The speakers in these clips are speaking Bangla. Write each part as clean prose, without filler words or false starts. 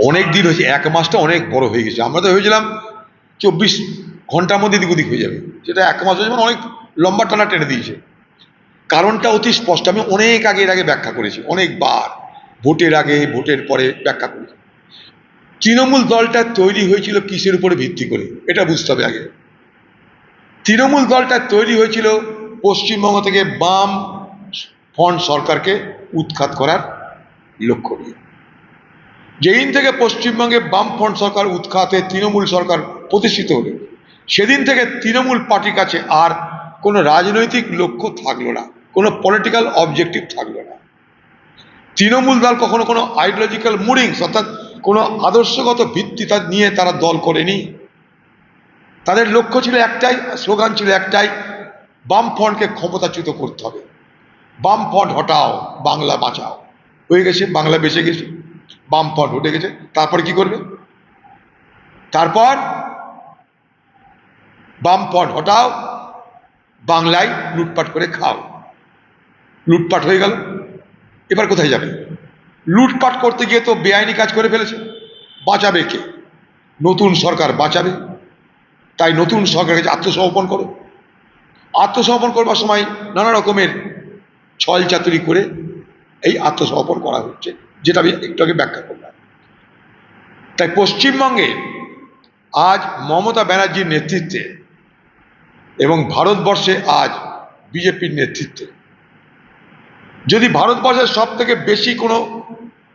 অনেক দিন হয়েছে, 1 মাসটা অনেক বড় হয়ে গেছে। আমরা তো ভেবেছিলাম 24 ঘন্টার মধ্যে এদিক ওদিক হয়ে যাবে, সেটা 1 মাস হয়েছে, মানে অনেক লম্বা টানা টেনে দিয়েছে। কারণটা অতি স্পষ্ট, আমি অনেক আগে ব্যাখ্যা করেছি, অনেকবার, ভোটের আগে ভোটের পরে ব্যাখ্যা করেছি। তৃণমূল দলটা তৈরি হয়েছিল কিসের উপরে ভিত্তি করে, এটা বুঝতে হবে আগে। তৃণমূল দলটা তৈরি হয়েছিল পশ্চিমবঙ্গ থেকে বাম ফ্রন্ট সরকারকে উৎখাত করার লক্ষ্য নিয়ে। যেদিন থেকে পশ্চিমবঙ্গে বামফ্রন্ট সরকার উৎখাত হয়ে তৃণমূল সরকার প্রতিষ্ঠিত হল, সেদিন থেকে তৃণমূল পার্টির কাছে আর কোনো রাজনৈতিক লক্ষ্য থাকলো না, কোনো পলিটিক্যাল অবজেক্টিভ থাকলো না। তৃণমূল দল কখনো কোনো আইডিওলজিক্যাল মুডিংস, অর্থাৎ কোনো আদর্শগত ভিত্তি নিয়ে তারা দল করেনি। তাদের লক্ষ্য ছিল একটাই, স্লোগান ছিল একটাই, বামফ্রন্টকে ক্ষমতাচ্যুত করতে হবে, বামফ্রন্ট হটাও, বাংলা বাঁচাও। হয়ে গেছে, বাংলা বেঁচে গেছে, বামফ্রন্ট উঠে গেছে। তারপরে কি করবে? তারপর বামফ্রন্ট হটাও, বাংলায় লুটপাট করে খাও। লুটপাট হয়ে গেল, এবার কোথায় যাবে? লুটপাট করতে গিয়ে তো বেআইনি কাজ করে ফেলেছে, বাঁচাবে কে? নতুন সরকার বাঁচাবে। তাই নতুন সরকারকে আত্মসমর্পণ করো। আত্মসমর্পণ করবার সময় নানা রকমের ছল চাতুরি করে এই আত্মসমর্পণ করা হচ্ছে, যেটা আমি একটু আগে ব্যাখ্যা করলাম। তাই পশ্চিমবঙ্গে আজ মমতা ব্যানার্জির নেতৃত্বে এবং ভারতবর্ষে আজ বিজেপির নেতৃত্বে, যদি ভারতবর্ষের সব থেকে বেশি কোনো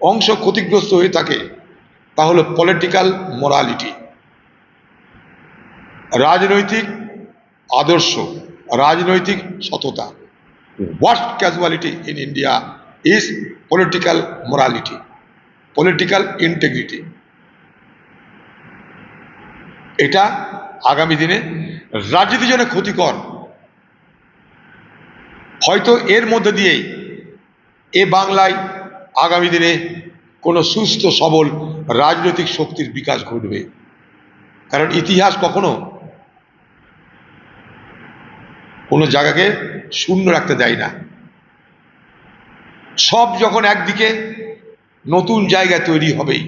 অংশ ক্ষতিগ্রস্ত হয়ে থাকে, তা হলো পলিটিক্যাল মোরালিটি, রাজনৈতিক আদর্শ, রাজনৈতিক সততা। Worst casualty in India is political morality, political integrity. এটা আগামী দিনে রাজনীতির জন্য ক্ষতিকর। হয়তো এর মধ্যে দিয়েই এ বাংলায় আগামী দিনে কোনো সুস্থ সবল রাজনৈতিক শক্তির বিকাশ ঘটবে। কারণ ইতিহাস কখনো কোনো জায়গাকে শূন্য রাখতে দেয় না। সব যখন একদিকে নতুন জায়গা তৈরি হবেই।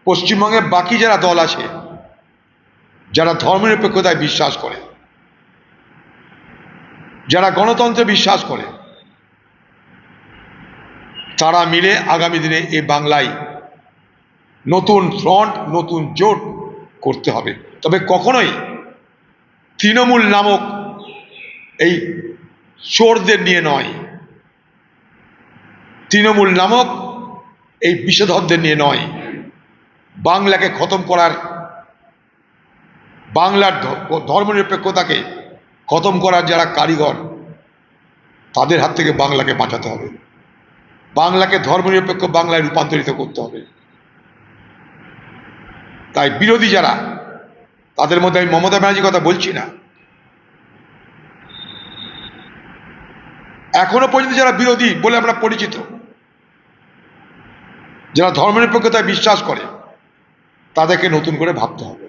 পশ্চিমবঙ্গে বাকি যারা দল আছে, যারা ধর্মনিরপেক্ষতায় বিশ্বাস করে, যারা গণতন্ত্রে বিশ্বাস করে, তারা মিলে আগামী দিনে এই বাংলায় নতুন ফ্রন্ট, নতুন জোট করতে হবে। তবে কখনোই তৃণমূল নামক এই চোরদের নিয়ে নয়, তৃণমূল নামক এই বিষধরদের নিয়ে নয়। বাংলাকে খতম করার, বাংলার ধর্মনিরপেক্ষতাকে খতম করার যারা কারিগর, তাদের হাত থেকে বাংলাকে বাঁচাতে হবে। বাংলাকে ধর্মনিরপেক্ষ বাংলায় রূপান্তরিত করতে হবে। তাই বিরোধী যারা, তাদের মধ্যে আমি মমতা ব্যানার্জির কথা বলছি না, এখনো পর্যন্ত যারা বিরোধী বলে আমরা পরিচিত, যারা ধর্মনিরপেক্ষতায় বিশ্বাস করে, তাদেরকে নতুন করে ভাবতে হবে।